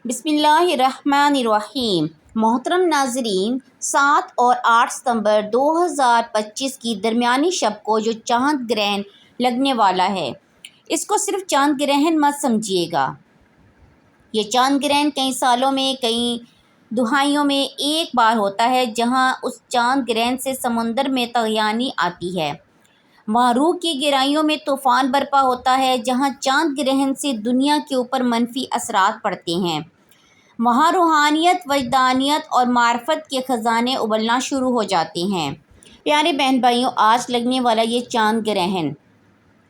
بسم اللہ الرحمن الرحیم۔ محترم ناظرین، 7 اور 8 ستمبر 2025 کی درمیانی شب کو جو چاند گرہن لگنے والا ہے، اس کو صرف چاند گرہن مت سمجھیے گا۔ یہ چاند گرہن کئی سالوں میں، کئی دہائیوں میں ایک بار ہوتا ہے، جہاں اس چاند گرہن سے سمندر میں طغیانی آتی ہے، وہاں روح کی گہرائیوں میں طوفان برپا ہوتا ہے۔ جہاں چاند گرہن سے دنیا کے اوپر منفی اثرات پڑتے ہیں، وہاں روحانیت، وجدانیت اور معرفت کے خزانے ابلنا شروع ہو جاتے ہیں۔ پیارے بہن بھائیوں، آج لگنے والا یہ چاند گرہن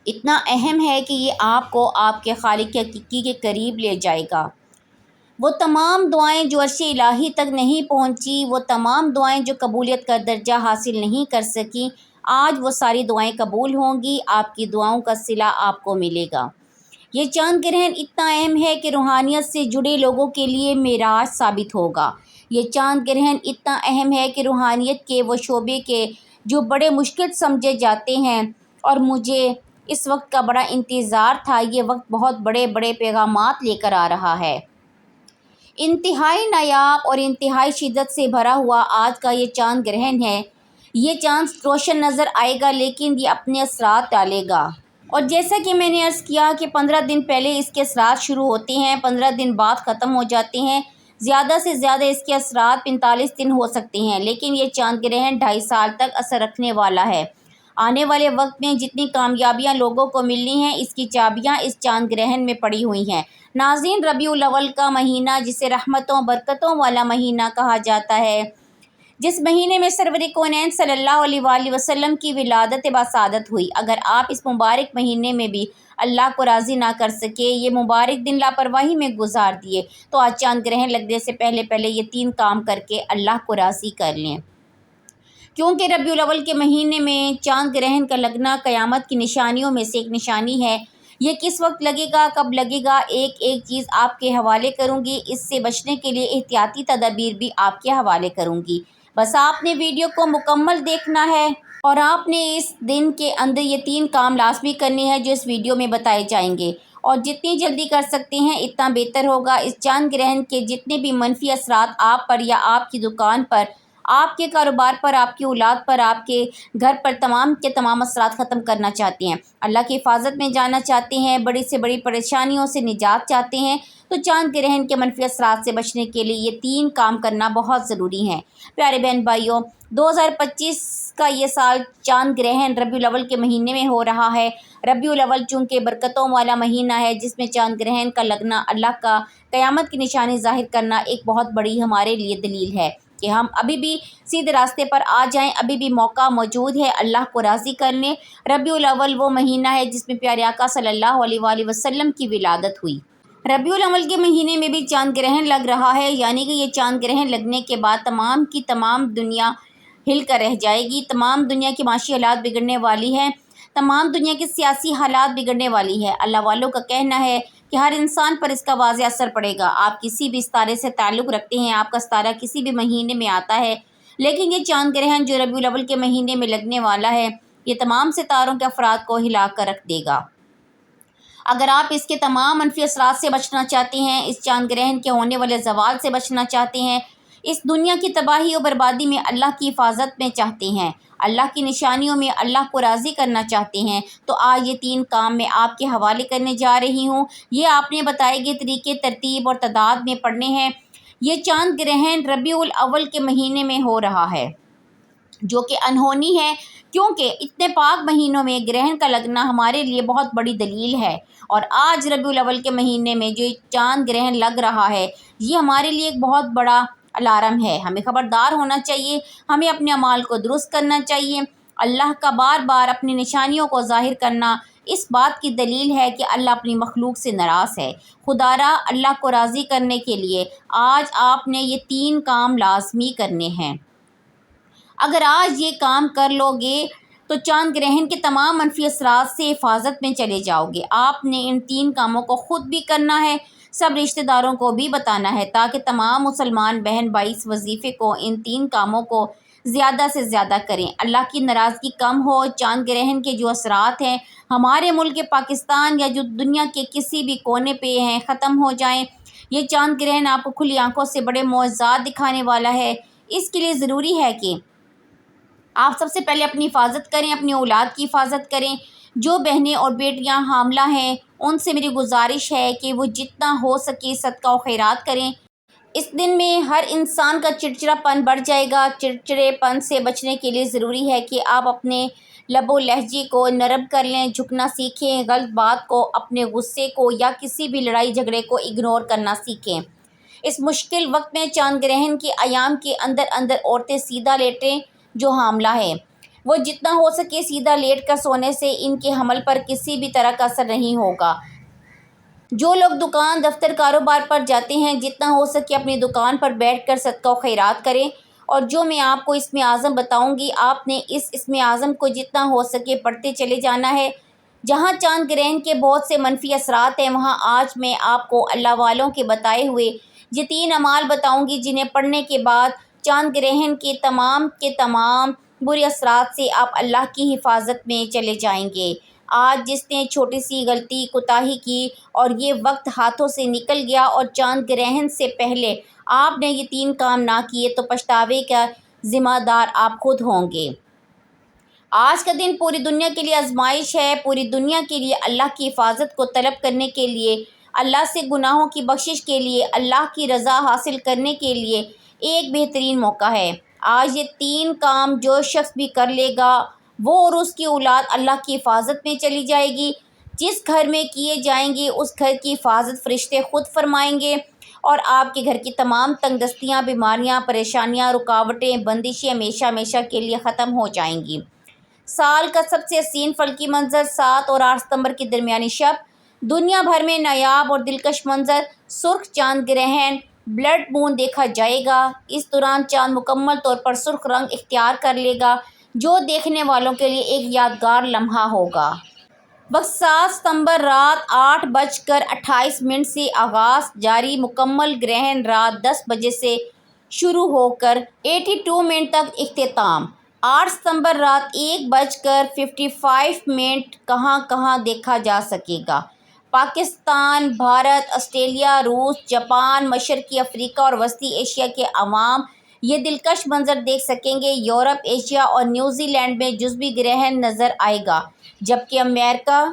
اتنا اہم ہے کہ یہ آپ کو آپ کے خالق حقیقی کے قریب لے جائے گا۔ وہ تمام دعائیں جو عرش الہی تک نہیں پہنچی، وہ تمام دعائیں جو قبولیت کا درجہ حاصل نہیں کر سکیں، آج وہ ساری دعائیں قبول ہوں گی، آپ کی دعاؤں کا صلہ آپ کو ملے گا۔ یہ چاند گرہن اتنا اہم ہے کہ روحانیت سے جڑے لوگوں کے لیے معراج ثابت ہوگا۔ یہ چاند گرہن اتنا اہم ہے کہ روحانیت کے وہ شعبے کے جو بڑے مشکل سمجھے جاتے ہیں، اور مجھے اس وقت کا بڑا انتظار تھا، یہ وقت بہت بڑے بڑے پیغامات لے کر آ رہا ہے۔ انتہائی نایاب اور انتہائی شدت سے بھرا ہوا آج کا یہ چاند گرہن ہے۔ یہ چاند روشن نظر آئے گا، لیکن یہ اپنے اثرات ڈالے گا، اور جیسا کہ میں نے عرض کیا کہ 15 دن پہلے اس کے اثرات شروع ہوتے ہیں، 15 دن بعد ختم ہو جاتے ہیں، زیادہ سے زیادہ اس کے اثرات 45 دن ہو سکتے ہیں، لیکن یہ چاند گرہن 2.5 سال تک اثر رکھنے والا ہے۔ آنے والے وقت میں جتنی کامیابیاں لوگوں کو ملنی ہیں، اس کی چابیاں اس چاند گرہن میں پڑی ہوئی ہیں۔ ناظرین، ربیع الاول کا مہینہ، جسے رحمتوں برکتوں والا مہینہ کہا جاتا ہے، جس مہینے میں سرور کونین صلی اللہ علیہ وآلہ وسلم کی ولادت بسعادت ہوئی، اگر آپ اس مبارک مہینے میں بھی اللہ کو راضی نہ کر سکے، یہ مبارک دن لاپرواہی میں گزار دیے، تو آج چاند گرہن لگنے سے پہلے یہ 3 کام کر کے اللہ کو راضی کر لیں، کیونکہ ربیع الاول کے مہینے میں چاند گرہن کا لگنا قیامت کی نشانیوں میں سے ایک نشانی ہے۔ یہ کس وقت لگے گا، کب لگے گا، ایک چیز آپ کے حوالے کروں گی، اس سے بچنے کے لیے احتیاطی تدابیر بھی آپ کے حوالے کروں گی۔ بس آپ نے ویڈیو کو مکمل دیکھنا ہے، اور آپ نے اس دن کے اندر یہ 3 کام لازمی کرنے ہیں جو اس ویڈیو میں بتائے جائیں گے، اور جتنی جلدی کر سکتے ہیں اتنا بہتر ہوگا۔ اس چاند گرہن کے جتنے بھی منفی اثرات آپ پر یا آپ کی دکان پر، آپ کے کاروبار پر، آپ کی اولاد پر، آپ کے گھر پر، تمام کے تمام اثرات ختم کرنا چاہتے ہیں، اللہ کی حفاظت میں جانا چاہتے ہیں، بڑی سے بڑی پریشانیوں سے نجات چاہتے ہیں، تو چاند گرہن کے منفی اثرات سے بچنے کے لیے یہ 3 کام کرنا بہت ضروری ہے۔ پیارے بہن بھائیوں، 2025 کا یہ سال چاند گرہن ربیع الاول کے مہینے میں ہو رہا ہے۔ ربیع الاول چونکہ برکتوں والا مہینہ ہے، جس میں چاند گرہن کا لگنا اللہ کا قیامت کی نشانی ظاہر کرنا ایک بہت بڑی ہمارے لیے دلیل ہے کہ ہم ابھی بھی سیدھے راستے پر آ جائیں، ابھی بھی موقع موجود ہے، اللہ کو راضی کر لیں۔ ربیع الاول وہ مہینہ ہے جس میں پیارے آقا صلی اللہ علیہ وآلہ وسلم کی ولادت ہوئی۔ ربیع الاول کے مہینے میں بھی چاند گرہن لگ رہا ہے، یعنی کہ یہ چاند گرہن لگنے کے بعد تمام کی تمام دنیا ہل کر رہ جائے گی، تمام دنیا کی معاشی حالات بگڑنے والی ہیں، تمام دنیا کی سیاسی حالات بگڑنے والی ہے۔ اللہ والوں کا کہنا ہے کہ ہر انسان پر اس کا واضح اثر پڑے گا۔ آپ کسی بھی ستارے سے تعلق رکھتے ہیں، آپ کا ستارہ کسی بھی مہینے میں آتا ہے، لیکن یہ چاند گرہن جو ربیع الاول کے مہینے میں لگنے والا ہے، یہ تمام ستاروں کے افراد کو ہلا کر رکھ دے گا۔ اگر آپ اس کے تمام منفی اثرات سے بچنا چاہتے ہیں، اس چاند گرہن کے ہونے والے زوال سے بچنا چاہتے ہیں، اس دنیا کی تباہی و بربادی میں اللہ کی حفاظت میں چاہتے ہیں، اللہ کی نشانیوں میں اللہ کو راضی کرنا چاہتے ہیں، تو آج یہ 3 کام میں آپ کے حوالے کرنے جا رہی ہوں۔ یہ آپ نے بتائے گئے طریقے، ترتیب اور تعداد میں پڑھنے ہیں۔ یہ چاند گرہن ربیع الاول کے مہینے میں ہو رہا ہے، جو کہ انہونی ہے، کیونکہ اتنے پاک مہینوں میں گرہن کا لگنا ہمارے لیے بہت بڑی دلیل ہے، اور آج ربیع الاول کے مہینے میں جو چاند گرہن لگ رہا ہے، یہ ہمارے لیے ایک بہت بڑا الارم ہے۔ ہمیں خبردار ہونا چاہیے، ہمیں اپنے اعمال کو درست کرنا چاہیے۔ اللہ کا بار بار اپنی نشانیوں کو ظاہر کرنا اس بات کی دلیل ہے کہ اللہ اپنی مخلوق سے ناراض ہے۔ خدا را اللہ کو راضی کرنے کے لیے آج آپ نے یہ 3 کام لازمی کرنے ہیں۔ اگر آج یہ کام کر لو گے تو چاند گرہن کے تمام منفی اثرات سے حفاظت میں چلے جاؤ گے۔ آپ نے ان 3 کاموں کو خود بھی کرنا ہے، سب رشتہ داروں کو بھی بتانا ہے، تاکہ تمام مسلمان بہن بھائی اس وظیفے کو، ان 3 کاموں کو زیادہ سے زیادہ کریں، اللہ کی ناراضگی کم ہو، چاند گرہن کے جو اثرات ہیں ہمارے ملک پاکستان یا جو دنیا کے کسی بھی کونے پہ ہیں ختم ہو جائیں۔ یہ چاند گرہن آپ کو کھلی آنکھوں سے بڑے معجزات دکھانے والا ہے۔ اس کے لیے ضروری ہے کہ آپ سب سے پہلے اپنی حفاظت کریں، اپنی اولاد کی حفاظت کریں۔ جو بہنیں اور بیٹیاں حاملہ ہیں ان سے میری گزارش ہے کہ وہ جتنا ہو سکے صدقہ و خیرات کریں۔ اس دن میں ہر انسان کا چڑچڑا پن بڑھ جائے گا۔ چڑچڑے پن سے بچنے کے لیے ضروری ہے کہ آپ اپنے لب و لہجے کو نرم کر لیں، جھکنا سیکھیں، غلط بات کو، اپنے غصے کو یا کسی بھی لڑائی جھگڑے کو اگنور کرنا سیکھیں۔ اس مشکل وقت میں چاند گرہن کے ایام کے اندر عورتیں سیدھا لیٹیں جو حاملہ ہیں۔ وہ جتنا ہو سکے سیدھا لیٹ کر سونے سے ان کے حمل پر کسی بھی طرح کا اثر نہیں ہوگا۔ جو لوگ دکان، دفتر، کاروبار پر جاتے ہیں جتنا ہو سکے اپنی دکان پر بیٹھ کر صدقہ و خیرات کریں۔ اور جو میں آپ کو اسم اعظم بتاؤں گی آپ نے اس اسم اعظم کو جتنا ہو سکے پڑھتے چلے جانا ہے۔ جہاں چاند گرہن کے بہت سے منفی اثرات ہیں وہاں آج میں آپ کو اللہ والوں کے بتائے ہوئے یہ 3 اعمال بتاؤں گی جنہیں پڑھنے کے بعد چاند گرہن کے تمام برے اثرات سے آپ اللہ کی حفاظت میں چلے جائیں گے۔ آج جس نے چھوٹی سی غلطی کوتاہی کی اور یہ وقت ہاتھوں سے نکل گیا اور چاند گرہن سے پہلے آپ نے یہ 3 کام نہ کیے تو پچھتاوے کا ذمہ دار آپ خود ہوں گے۔ آج کا دن پوری دنیا کے لیے آزمائش ہے۔ پوری دنیا کے لیے اللہ کی حفاظت کو طلب کرنے کے لیے، اللہ سے گناہوں کی بخشش کے لیے، اللہ کی رضا حاصل کرنے کے لیے ایک بہترین موقع ہے۔ آج یہ 3 کام جو شخص بھی کر لے گا وہ اور اس کی اولاد اللہ کی حفاظت میں چلی جائے گی۔ جس گھر میں کیے جائیں گے اس گھر کی حفاظت فرشتے خود فرمائیں گے اور آپ کے گھر کی تمام تنگ دستیاں، بیماریاں، پریشانیاں، رکاوٹیں، بندشیں ہمیشہ ہمیشہ کے لیے ختم ہو جائیں گی۔ سال کا سب سے حسین فلکی منظر 7 اور 8 ستمبر کی درمیانی شب، دنیا بھر میں نایاب اور دلکش منظر سرخ چاند گرہن بلڈ مون دیکھا جائے گا۔ اس دوران چاند مکمل طور پر سرخ رنگ اختیار کر لے گا جو دیکھنے والوں کے لیے ایک یادگار لمحہ ہوگا۔ وقت 7 ستمبر رات 8:28 سے آغاز، جاری مکمل گرہن رات 10 بجے سے شروع ہو کر 82 تک اختتام۔ 8 ستمبر رات 1:55 کہاں کہاں دیکھا جا سکے گا؟ پاکستان، بھارت، آسٹریلیا، روس، جاپان، مشرقی افریقہ اور وسطی ایشیا کے عوام یہ دلکش منظر دیکھ سکیں گے۔ یورپ، ایشیا اور نیوزی لینڈ میں جزوی گرہن نظر آئے گا جبکہ امریکہ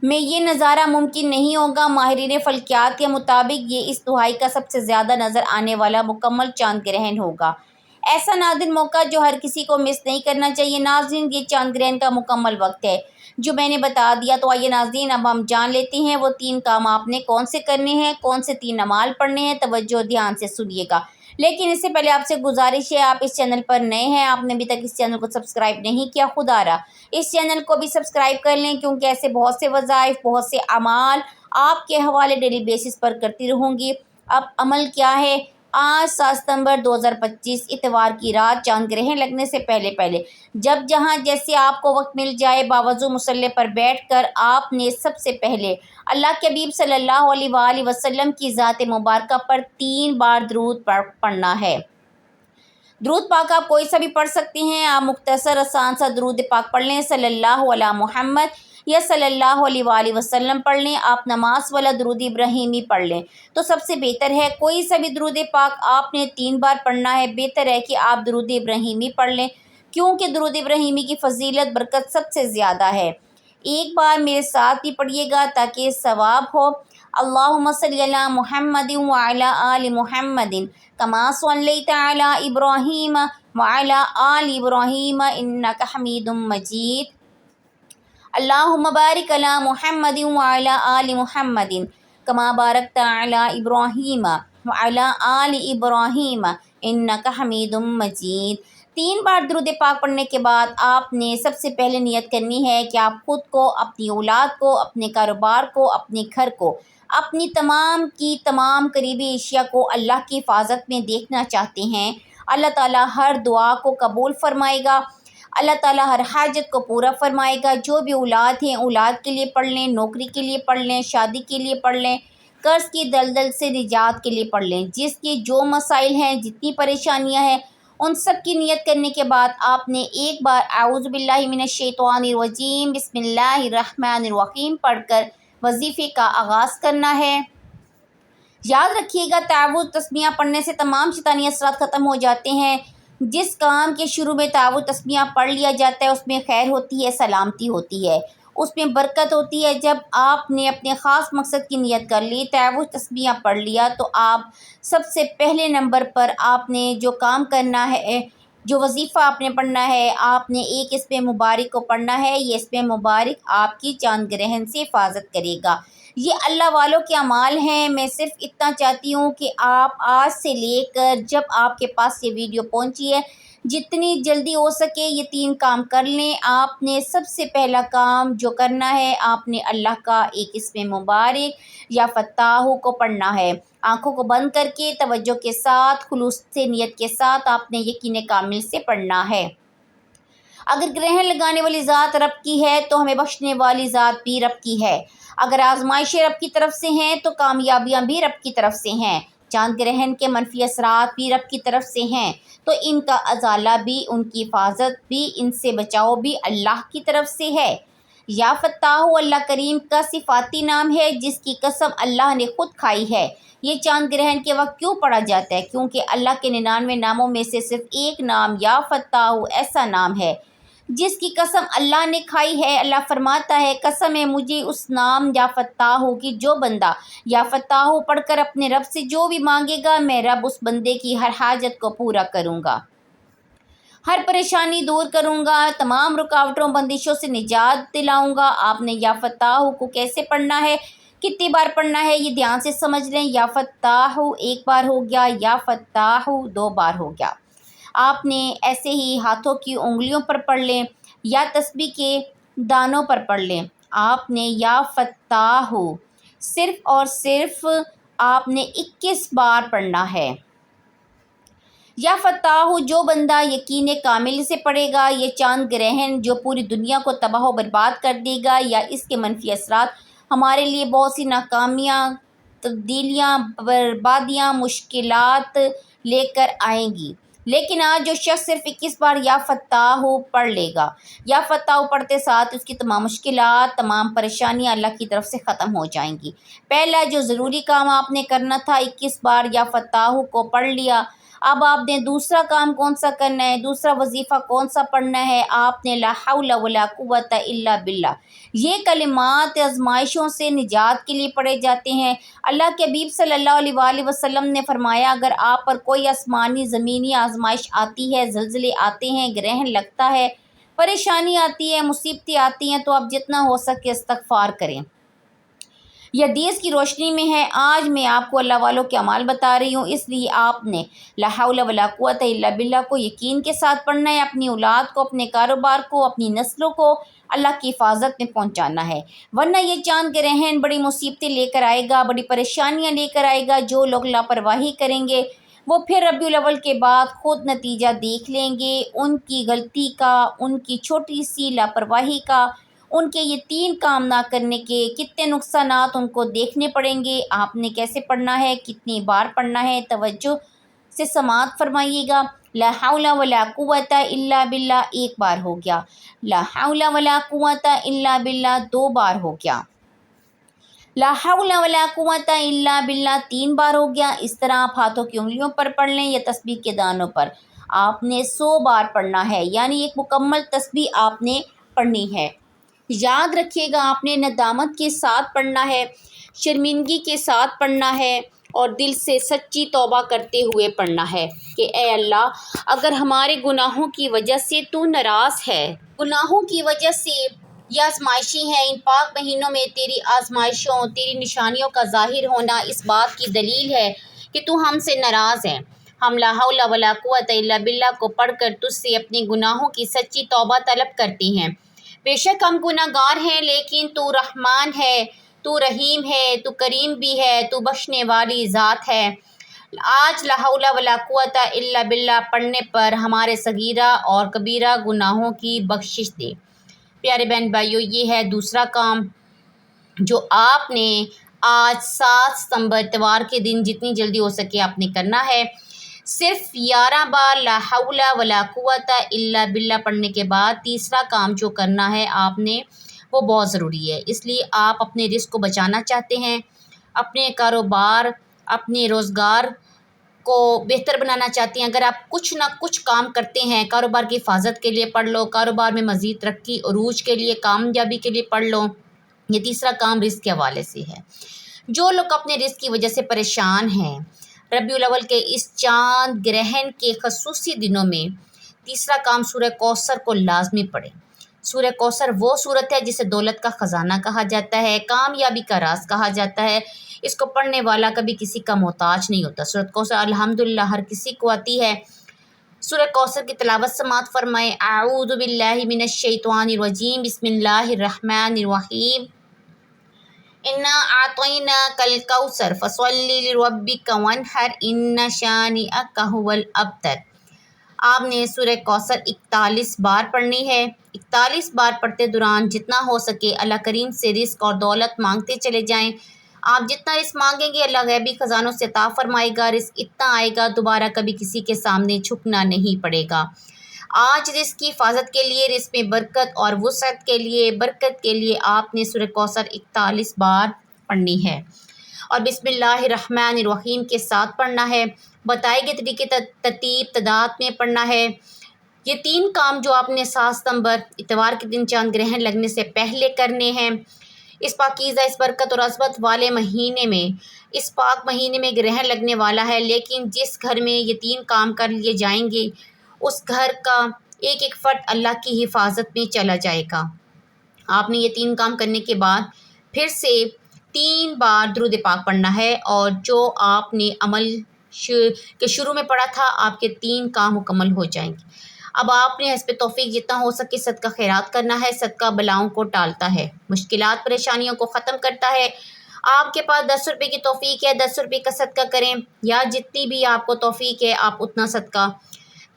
میں یہ نظارہ ممکن نہیں ہوگا۔ ماہرین فلکیات کے مطابق یہ اس دہائی کا سب سے زیادہ نظر آنے والا مکمل چاند گرہن ہوگا۔ ایسا نادر موقع جو ہر کسی کو مس نہیں کرنا چاہیے۔ ناظرین، یہ چاند گرہن کا مکمل وقت ہے جو میں نے بتا دیا، تو آئیے ناظرین اب ہم جان لیتے ہیں وہ 3 کام آپ نے کون سے کرنے ہیں، کون سے 3 اعمال پڑھنے ہیں۔ توجہ دھیان سے سنیے گا، لیکن اس سے پہلے آپ سے گزارش ہے، آپ اس چینل پر نئے ہیں، آپ نے ابھی تک اس چینل کو سبسکرائب نہیں کیا، خدا رہا اس چینل کو بھی سبسکرائب کر لیں کیونکہ ایسے بہت سے وظائف، بہت سے اعمال آپ کے حوالے ڈیلی بیسس پر کرتی رہوں گی۔ اب عمل کیا ہے؟ آج 7 ستمبر 2025 اتوار کی رات چاند گرہن لگنے سے پہلے جب جہاں جیسے آپ کو وقت مل جائے باوضو مصلی پر بیٹھ کر آپ نے سب سے پہلے اللہ کے حبیب صلی اللہ علیہ وآلہ وسلم کی ذات مبارکہ پر 3 بار درود پڑھنا ہے۔ درود پاک آپ کوئی سا بھی پڑھ سکتے ہیں، آپ مختصر آسان سا درود پاک پڑھ لیں، صلی اللہ علی محمد یا صلی اللہ علیہ وآلہ وسلم پڑھ لیں۔ آپ نماز والا درود ابراہیمی پڑھ لیں تو سب سے بہتر ہے۔ کوئی سا بھی درود پاک آپ نے 3 بار پڑھنا ہے، بہتر ہے کہ آپ درود ابراہیمی پڑھ لیں کیونکہ درود ابراہیمی کی فضیلت برکت سب سے زیادہ ہے۔ ایک بار میرے ساتھ بھی پڑھیے گا تاکہ ثواب ہو۔ اللہم صلی علی محمد وعلی آل محمد کما صلیت علی ابراہیم وعلی آل ابراہیم انک حمید مجید۔ اللہم بارک علی محمد وعلی آل محمد کما بارکت علی ابراہیم وعلی آل ابراہیم انک حمید مجید۔ 3 بار درود پاک پڑھنے کے بعد آپ نے سب سے پہلے نیت کرنی ہے کہ آپ خود کو، اپنی اولاد کو، اپنے کاروبار کو، اپنے گھر کو، اپنی تمام کی تمام قریبی اشیاء کو اللہ کی حفاظت میں دیکھنا چاہتے ہیں۔ اللہ تعالیٰ ہر دعا کو قبول فرمائے گا، اللہ تعالیٰ ہر حاجت کو پورا فرمائے گا۔ جو بھی اولاد ہیں اولاد کے لیے پڑھ لیں، نوکری کے لیے پڑھ لیں، شادی کے لیے پڑھ لیں، قرض کی دلدل سے نجات کے لیے پڑھ لیں۔ جس کے جو مسائل ہیں، جتنی پریشانیاں ہیں، ان سب کی نیت کرنے کے بعد آپ نے ایک بار اعوذ باللہ من الشیطان الرجیم بسم اللہ الرحمن الرحیم پڑھ کر وظیفے کا آغاز کرنا ہے۔ یاد رکھیے گا تعوذ تسمیہ پڑھنے سے تمام شیطانی اثرات ختم ہو جاتے ہیں۔ جس کام کے شروع میں تعوذ تسمیہ پڑھ لیا جاتا ہے اس میں خیر ہوتی ہے، سلامتی ہوتی ہے، اس میں برکت ہوتی ہے۔ جب آپ نے اپنے خاص مقصد کی نیت کر لی، تعوذ تسمیہ پڑھ لیا، تو آپ سب سے پہلے نمبر پر آپ نے جو کام کرنا ہے، جو وظیفہ آپ نے پڑھنا ہے، آپ نے ایک اسم مبارک کو پڑھنا ہے۔ یہ اسم مبارک آپ کی چاند گرہن سے حفاظت کرے گا۔ یہ اللہ والوں کے اعمال ہیں۔ میں صرف اتنا چاہتی ہوں کہ آپ آج سے لے کر جب آپ کے پاس یہ ویڈیو پہنچی ہے، جتنی جلدی ہو سکے یہ 3 کام کر لیں۔ آپ نے سب سے پہلا کام جو کرنا ہے، آپ نے اللہ کا ایک اسم مبارک یا فتاح کو پڑھنا ہے۔ آنکھوں کو بند کر کے توجہ کے ساتھ، خلوص سے نیت کے ساتھ آپ نے یقین کامل سے پڑھنا ہے۔ اگر گرہن لگانے والی ذات رب کی ہے تو ہمیں بخشنے والی ذات بھی رب کی ہے۔ اگر آزمائشیں رب کی طرف سے ہیں تو کامیابیاں بھی رب کی طرف سے ہیں۔ چاند گرہن کے منفی اثرات بھی رب کی طرف سے ہیں، تو ان کا ازالہ بھی، ان کی حفاظت بھی، ان سے بچاؤ بھی اللہ کی طرف سے ہے۔ یا فتاح اللہ کریم کا صفاتی نام ہے جس کی قسم اللہ نے خود کھائی ہے۔ یہ چاند گرہن کے وقت کیوں پڑھا جاتا ہے؟ کیونکہ اللہ کے 99 ناموں میں سے صرف ایک نام یا فتاح ایسا نام ہے جس کی قسم اللہ نے کھائی ہے۔ اللہ فرماتا ہے، قسم ہے مجھے اس نام یا فتاح کی، جو بندہ یا فتاح پڑھ کر اپنے رب سے جو بھی مانگے گا، میں رب اس بندے کی ہر حاجت کو پورا کروں گا، ہر پریشانی دور کروں گا، تمام رکاوٹوں بندشوں سے نجات دلاؤں گا۔ آپ نے یا فتاح کو کیسے پڑھنا ہے، کتنی بار پڑھنا ہے، یہ دھیان سے سمجھ لیں۔ یا فتاح 1 بار ہو گیا، یا فتاح 2 بار ہو گیا۔ آپ نے ایسے ہی ہاتھوں کی انگلیوں پر پڑھ لیں یا تسبیح کے دانوں پر پڑھ لیں۔ آپ نے یا فتاح صرف اور صرف آپ نے 21 بار پڑھنا ہے۔ یا فتاح جو بندہ یقین کامل سے پڑھے گا، یہ چاند گرہن جو پوری دنیا کو تباہ و برباد کر دے گا یا اس کے منفی اثرات ہمارے لیے بہت سی ناکامیاں، تبدیلیاں، بربادیاں، مشکلات لے کر آئیں گی، لیکن آج جو شخص صرف 21 بار یا فتاح پڑھ لے گا، یا فتاح پڑھتے ساتھ اس کی تمام مشکلات، تمام پریشانیاں اللہ کی طرف سے ختم ہو جائیں گی۔ پہلا جو ضروری کام آپ نے کرنا تھا، 21 بار یا فتاح کو پڑھ لیا۔ اب آپ نے دوسرا کام کون سا کرنا ہے، دوسرا وظیفہ کون سا پڑھنا ہے؟ آپ نے لا حول ولا قوت الا باللہ۔ یہ کلمات آزمائشوں سے نجات کے لیے پڑھے جاتے ہیں۔ اللہ کے حبیب صلی اللہ علیہ وآلہ وسلم نے فرمایا، اگر آپ پر کوئی آسمانی زمینی آزمائش آتی ہے، زلزلے آتے ہیں، گرہن لگتا ہے، پریشانی آتی ہے، مصیبتیں آتی ہیں، تو آپ جتنا ہو سکے استغفار کریں۔ یہ حدیث کی روشنی میں ہے۔ آج میں آپ کو اللہ والوں کے اعمال بتا رہی ہوں، اس لیے آپ نے لا حول ولا قوت الا باللہ کو یقین کے ساتھ پڑھنا ہے۔ اپنی اولاد کو، اپنے کاروبار کو، اپنی نسلوں کو اللہ کی حفاظت میں پہنچانا ہے، ورنہ یہ چاند گرہن بڑی مصیبتیں لے کر آئے گا، بڑی پریشانیاں لے کر آئے گا۔ جو لوگ لاپرواہی کریں گے وہ پھر ربیع الاول کے بعد خود نتیجہ دیکھ لیں گے، ان کی غلطی کا، ان کی چھوٹی سی لاپرواہی کا، ان کے یہ 3 کام نہ کرنے کے کتنے نقصانات ان کو دیکھنے پڑیں گے۔ آپ نے کیسے پڑھنا ہے، کتنی بار پڑھنا ہے، توجہ سے سماعت فرمائیے گا۔ لا حول ولا قوت الا باللہ 1 بار ہو گیا، لا حول ولا قوت الا باللہ 2 بار ہو گیا، لا حول ولا قوت الا باللہ 3 بار ہو گیا۔ اس طرح آپ ہاتھوں کی انگلیوں پر پڑھ لیں یا تسبیح کے دانوں پر۔ آپ نے 100 بار پڑھنا ہے، یعنی ایک مکمل تسبیح آپ نے پڑھنی ہے۔ یاد رکھیے گا، آپ نے ندامت کے ساتھ پڑھنا ہے، شرمندگی کے ساتھ پڑھنا ہے، اور دل سے سچی توبہ کرتے ہوئے پڑھنا ہے کہ اے اللہ، اگر ہمارے گناہوں کی وجہ سے تو ناراض ہے، گناہوں کی وجہ سے یہ آزمائشیں ہیں، ان پاک مہینوں میں تیری آزمائشوں، تیری نشانیوں کا ظاہر ہونا اس بات کی دلیل ہے کہ تو ہم سے ناراض ہے۔ ہم لا حول ولا قوت الا باللہ کو پڑھ کر تجھ سے اپنے گناہوں کی سچی توبہ طلب کرتے ہیں۔ بے شک ہم گناہ گار ہیں، لیکن تو رحمان ہے، تو رحیم ہے، تو کریم بھی ہے، تو بخشنے والی ذات ہے۔ آج لا حول ولا قوت الا باللہ پڑھنے پر ہمارے صغیرہ اور کبیرہ گناہوں کی بخشش دے۔ پیارے بہن بھائیو، یہ ہے دوسرا کام جو آپ نے آج 7 ستمبر اتوار کے دن جتنی جلدی ہو سکے آپ نے کرنا ہے۔ صرف 11 بار لا حول ولا قوت الا باللہ پڑھنے کے بعد تیسرا کام جو کرنا ہے آپ نے، وہ بہت ضروری ہے۔ اس لیے آپ اپنے رزق کو بچانا چاہتے ہیں، اپنے کاروبار، اپنے روزگار کو بہتر بنانا چاہتے ہیں، اگر آپ کچھ نہ کچھ کام کرتے ہیں، کاروبار کی حفاظت کے لیے پڑھ لو، کاروبار میں مزید ترقی عروج کے لیے، کامیابی کے لیے پڑھ لو۔ یہ تیسرا کام رزق کے حوالے سے ہے۔ جو لوگ اپنے رزق کی وجہ سے پریشان ہیں، ربیع الاول کے اس چاند گرہن کے خصوصی دنوں میں تیسرا کام سورہ کوثر کو لازمی پڑھیں۔ سورہ کوثر وہ سورت ہے جسے دولت کا خزانہ کہا جاتا ہے، کامیابی کا راز کہا جاتا ہے۔ اس کو پڑھنے والا کبھی کسی کا محتاج نہیں ہوتا۔ سورۃ کوثر الحمدللہ ہر کسی کو آتی ہے۔ سورہ کوثر کی تلاوت سماعت فرمائیں۔ اعوذ باللہ من الشیطان الرجیم، بسم اللہ الرحمن الرحیم۔ انا اعطیناک الکوثر فصلی لربک وانحر ان شانئک ھو الابتر۔ آپ نے سورہ کوثر 41 بار پڑھنی ہے۔ 41 بار پڑھتے دوران جتنا ہو سکے اللہ کریم سے رزق اور دولت مانگتے چلے جائیں۔ آپ جتنا رزق مانگیں گے اللہ غیبی خزانوں سے عطا فرمائے گا، رزق اتنا آئے گا دوبارہ کبھی کسی کے سامنے جھکنا نہیں پڑے گا۔ آج رزق کی حفاظت کے لیے، رزق میں برکت اور وسعت کے لیے، برکت کے لیے آپ نے سورہ کوثر 41 بار پڑھنی ہے اور بسم اللہ الرحمن الرحیم کے ساتھ پڑھنا ہے۔ بتائے گئے طریقے ترتیب تعداد میں پڑھنا ہے۔ یہ 3 کام جو آپ نے 7 ستمبر اتوار کے دن چاند گرہن لگنے سے پہلے کرنے ہیں۔ اس پاکیزہ، اس برکت اور عظمت والے مہینے میں، اس پاک مہینے میں گرہن لگنے والا ہے، لیکن جس گھر میں یہ 3 کام کر لیے جائیں گے اس گھر کا ایک ایک فرد اللہ کی حفاظت میں چلا جائے گا۔ آپ نے یہ 3 کام کرنے کے بعد پھر سے 3 بار درود پاک پڑھنا ہے، اور جو آپ نے عمل کے شروع میں پڑھا تھا آپ کے 3 کام مکمل ہو جائیں گے۔ اب آپ نے حسب توفیق جتنا ہو سکے صدقہ خیرات کرنا ہے۔ صدقہ بلاؤں کو ٹالتا ہے، مشکلات پریشانیوں کو ختم کرتا ہے۔ آپ کے پاس 10 روپے کی توفیق ہے، 10 روپے کا صدقہ کریں، یا جتنی بھی آپ کو توفیق ہے آپ اتنا صدقہ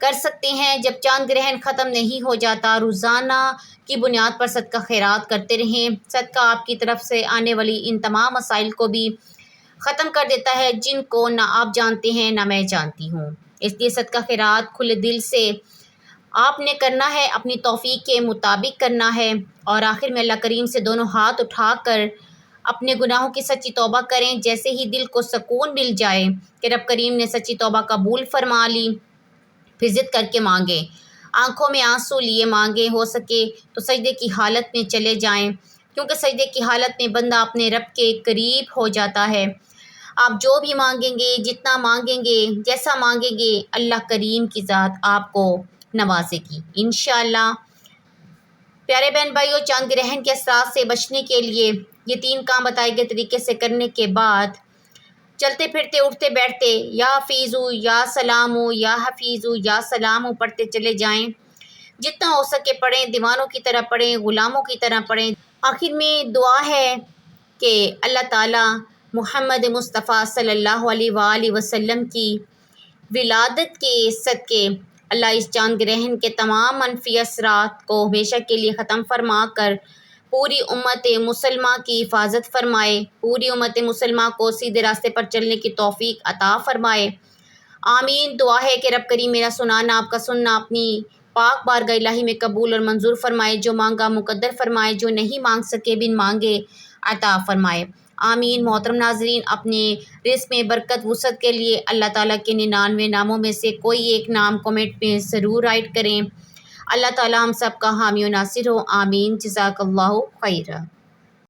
کر سکتے ہیں۔ جب چاند گرہن ختم نہیں ہو جاتا روزانہ کی بنیاد پر صدقہ خیرات کرتے رہیں۔ صدقہ آپ کی طرف سے آنے والی ان تمام مسائل کو بھی ختم کر دیتا ہے جن کو نہ آپ جانتے ہیں نہ میں جانتی ہوں۔ اس لیے صدقہ خیرات کھلے دل سے آپ نے کرنا ہے، اپنی توفیق کے مطابق کرنا ہے، اور آخر میں اللہ کریم سے دونوں ہاتھ اٹھا کر اپنے گناہوں کی سچی توبہ کریں۔ جیسے ہی دل کو سکون مل جائے کہ رب کریم نے سچی توبہ قبول فرما لی، پھر ضد کر کے مانگیں، آنکھوں میں آنسو لیے مانگیں، ہو سکے تو سجدے کی حالت میں چلے جائیں، کیونکہ سجدے کی حالت میں بندہ اپنے رب کے قریب ہو جاتا ہے۔ آپ جو بھی مانگیں گے، جتنا مانگیں گے، جیسا مانگیں گے، اللہ کریم کی ذات آپ کو نوازے گی انشاءاللہ۔ پیارے بہن بھائیو، چاند گرہن کے اثرات سے بچنے کے لیے یہ 3 کام بتائے گئے طریقے سے کرنے کے بعد چلتے پھرتے اٹھتے بیٹھتے یا حفیظو یا سلامو یا حفیظو یا سلامو پڑھتے چلے جائیں۔ جتنا ہو سکے پڑھیں، دیوانوں کی طرح پڑھیں، غلاموں کی طرح پڑھیں۔ آخر میں دعا ہے کہ اللہ تعالیٰ محمد مصطفیٰ صلی اللہ علیہ وآلہ وسلم کی ولادت کے صدقے اللہ اس چاند گرہن کے تمام منفی اثرات کو ہمیشہ کے لیے ختم فرما کر پوری امت مسلمہ کی حفاظت فرمائے، پوری امت مسلمہ کو سیدھے راستے پر چلنے کی توفیق عطا فرمائے۔ آمین۔ دعا ہے کہ رب کریم میرا سنانا، آپ کا سننا اپنی پاک بارگاہ الہی میں قبول اور منظور فرمائے، جو مانگا مقدر فرمائے، جو نہیں مانگ سکے بن مانگے عطا فرمائے۔ آمین۔ محترم ناظرین، اپنے رزق میں برکت وسعت کے لیے اللہ تعالیٰ کے 99 ناموں میں سے کوئی ایک نام کمنٹ میں ضرور رائٹ کریں۔ اللہ تعالیٰ ہم سب کا حامی و ناصر ہو، آمین۔ جزاک اللہ خیرہ۔